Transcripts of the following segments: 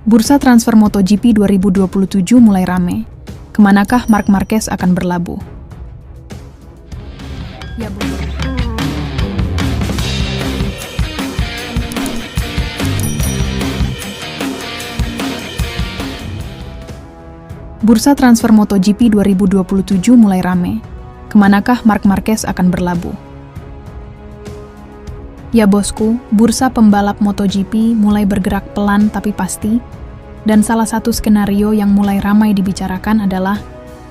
Bursa transfer MotoGP 2027 mulai rame. Kemanakah Marc Marquez akan berlabuh? Ya, Bu. Bursa transfer MotoGP 2027 mulai rame. Kemanakah Marc Marquez akan berlabuh? Ya bosku, bursa pembalap MotoGP mulai bergerak pelan tapi pasti, dan salah satu skenario yang mulai ramai dibicarakan adalah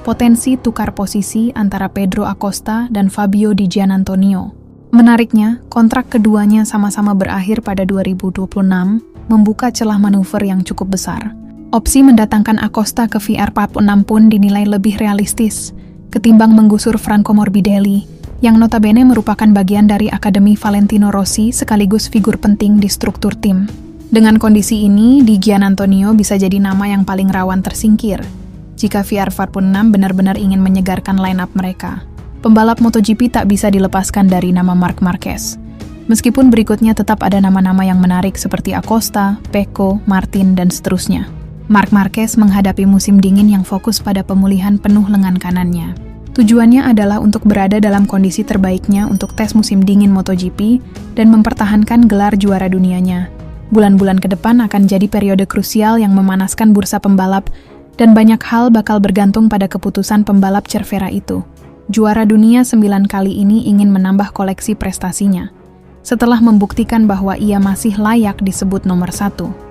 potensi tukar posisi antara Pedro Acosta dan Fabio Di Giannantonio. Menariknya, kontrak keduanya sama-sama berakhir pada 2026, membuka celah manuver yang cukup besar. Opsi mendatangkan Acosta ke VR46 pun dinilai lebih realistis ketimbang menggusur Franco Morbidelli, yang notabene merupakan bagian dari Akademi Valentino Rossi sekaligus figur penting di struktur tim. Dengan kondisi ini, Di Giannantonio bisa jadi nama yang paling rawan tersingkir jika VR46 benar-benar ingin menyegarkan line-up mereka. Pembalap MotoGP tak bisa dilepaskan dari nama Marc Marquez. Meskipun berikutnya tetap ada nama-nama yang menarik seperti Acosta, Pecco, Martin, dan seterusnya. Marc Marquez menghadapi musim dingin yang fokus pada pemulihan penuh lengan kanannya. Tujuannya adalah untuk berada dalam kondisi terbaiknya untuk tes musim dingin MotoGP dan mempertahankan gelar juara dunianya. Bulan-bulan ke depan akan jadi periode krusial yang memanaskan bursa pembalap dan banyak hal bakal bergantung pada keputusan pembalap Cervera itu. Juara dunia 9 kali ini ingin menambah koleksi prestasinya, setelah membuktikan bahwa ia masih layak disebut nomor 1.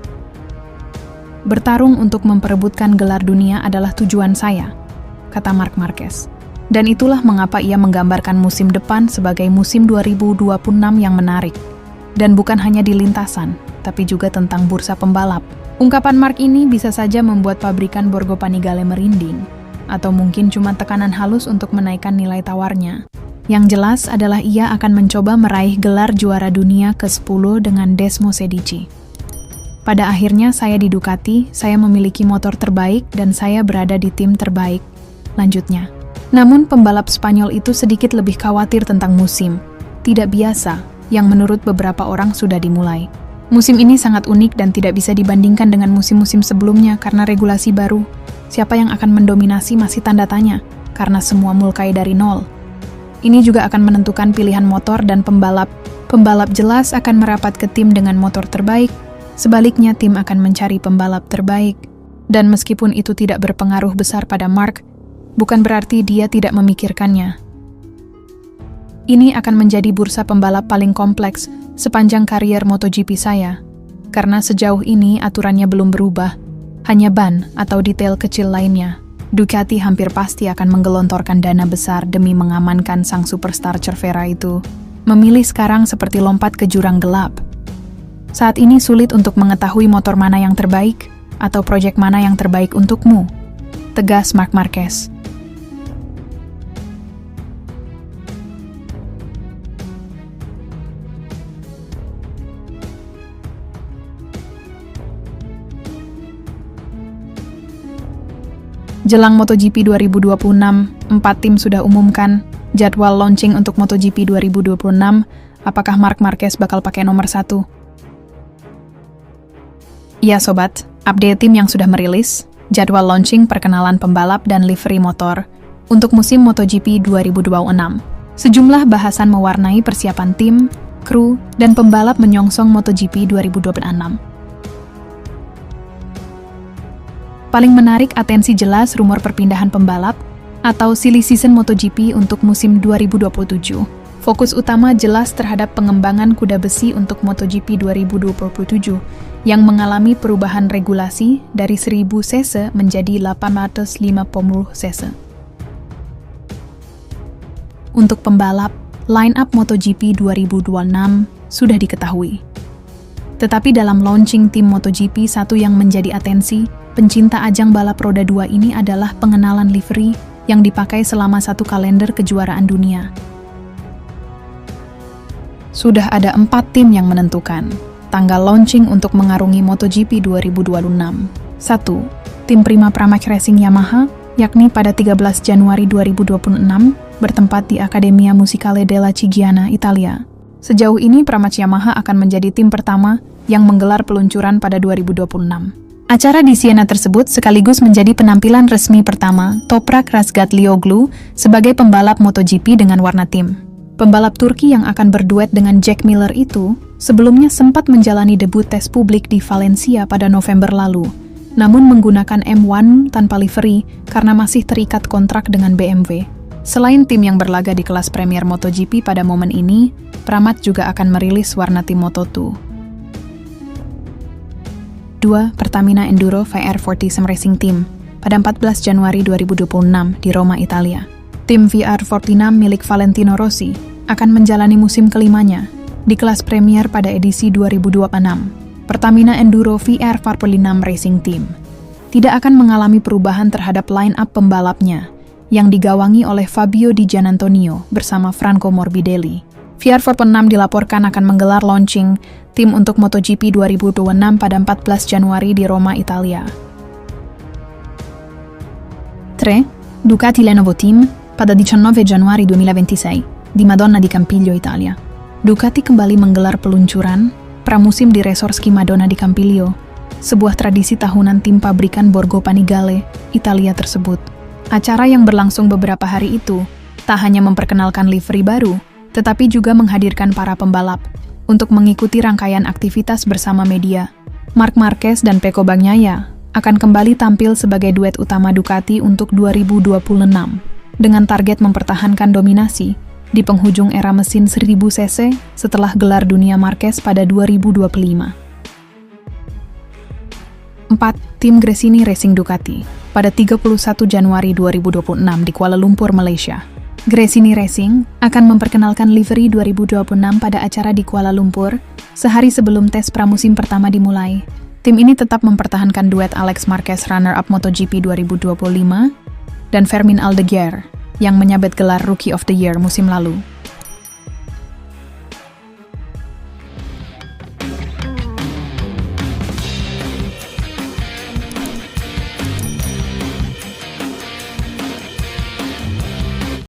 Bertarung untuk memperebutkan gelar dunia adalah tujuan saya, kata Marc Marquez. Dan itulah mengapa ia menggambarkan musim depan sebagai musim 2026 yang menarik. Dan bukan hanya di lintasan, tapi juga tentang bursa pembalap. Ungkapan Marc ini bisa saja membuat pabrikan Borgo Panigale merinding, atau mungkin cuma tekanan halus untuk menaikkan nilai tawarnya. Yang jelas adalah ia akan mencoba meraih gelar juara dunia ke-10 dengan Desmo Sedici. Pada akhirnya saya di Ducati, saya memiliki motor terbaik dan saya berada di tim terbaik, lanjutnya. Namun pembalap Spanyol itu sedikit lebih khawatir tentang musim tidak biasa yang menurut beberapa orang sudah dimulai. Musim ini sangat unik dan tidak bisa dibandingkan dengan musim-musim sebelumnya karena regulasi baru. Siapa yang akan mendominasi masih tanda tanya, karena semua mulai dari nol. Ini juga akan menentukan pilihan motor dan pembalap. Pembalap jelas akan merapat ke tim dengan motor terbaik, sebaliknya tim akan mencari pembalap terbaik. Dan meskipun itu tidak berpengaruh besar pada Marc, bukan berarti dia tidak memikirkannya. Ini akan menjadi bursa pembalap paling kompleks sepanjang karier MotoGP saya, karena sejauh ini aturannya belum berubah, hanya ban atau detail kecil lainnya. Ducati hampir pasti akan menggelontorkan dana besar demi mengamankan sang superstar Cervera itu. Memilih sekarang seperti lompat ke jurang gelap. Saat ini sulit untuk mengetahui motor mana yang terbaik atau proyek mana yang terbaik untukmu, tegas Marc Marquez. Jelang MotoGP 2026, 4 tim sudah umumkan jadwal launching untuk MotoGP 2026. Apakah Marc Marquez bakal pakai nomor 1? Ya sobat, update tim yang sudah merilis jadwal launching perkenalan pembalap dan livery motor untuk musim MotoGP 2026. Sejumlah bahasan mewarnai persiapan tim, kru, dan pembalap menyongsong MotoGP 2026. Paling menarik atensi jelas rumor perpindahan pembalap atau silly season MotoGP untuk musim 2027. Fokus utama jelas terhadap pengembangan kuda besi untuk MotoGP 2027 yang mengalami perubahan regulasi dari 1000 cc menjadi 850 cc. Untuk pembalap, line-up MotoGP 2026 sudah diketahui. Tetapi dalam launching tim MotoGP, satu yang menjadi atensi pencinta ajang balap roda 2 ini adalah pengenalan livery yang dipakai selama satu kalender kejuaraan dunia. Sudah ada 4 tim yang menentukan tanggal launching untuk mengarungi MotoGP 2026. 1. Tim Prima Pramac Racing Yamaha, yakni pada 13 Januari 2026, bertempat di Accademia Musicale della Chigiana, Italia. Sejauh ini Pramac Yamaha akan menjadi tim pertama yang menggelar peluncuran pada 2026. Acara di Siena tersebut sekaligus menjadi penampilan resmi pertama Toprak Razgatlioglu sebagai pembalap MotoGP dengan warna tim. Pembalap Turki yang akan berduet dengan Jack Miller itu sebelumnya sempat menjalani debut tes publik di Valencia pada November lalu, namun menggunakan M1 tanpa livery karena masih terikat kontrak dengan BMW. Selain tim yang berlaga di kelas Premier MotoGP pada momen ini, Pramac juga akan merilis warna tim Moto2. 2. Pertamina Enduro VR40 Sim Racing Team pada 14 Januari 2026 di Roma, Italia. Tim VR46 milik Valentino Rossi akan menjalani musim kelimanya di kelas Premier pada edisi 2026. Pertamina Enduro VR46 Racing Team tidak akan mengalami perubahan terhadap line-up pembalapnya yang digawangi oleh Fabio Di Giannantonio bersama Franco Morbidelli. VR46 dilaporkan akan menggelar launching tim untuk MotoGP 2026 pada 14 Januari di Roma, Italia. 3. Ducati Lenovo Team pada 19 Januari 2026 di Madonna di Campiglio, Italia. Ducati kembali menggelar peluncuran pramusim di resor ski Madonna di Campiglio, sebuah tradisi tahunan tim pabrikan Borgo Panigale, Italia tersebut. Acara yang berlangsung beberapa hari itu tak hanya memperkenalkan livery baru, tetapi juga menghadirkan para pembalap untuk mengikuti rangkaian aktivitas bersama media. Marc Marquez dan Pecco Bagnaia akan kembali tampil sebagai duet utama Ducati untuk 2026, dengan target mempertahankan dominasi di penghujung era mesin 1000 cc setelah gelar dunia Marquez pada 2025. 4. Tim Gresini Racing Ducati pada 31 Januari 2026 di Kuala Lumpur, Malaysia. Gresini Racing akan memperkenalkan livery 2026 pada acara di Kuala Lumpur sehari sebelum tes pramusim pertama dimulai. Tim ini tetap mempertahankan duet Alex Marquez runner-up MotoGP 2025 dan Fermin Aldeguer yang menyabet gelar Rookie of the Year musim lalu.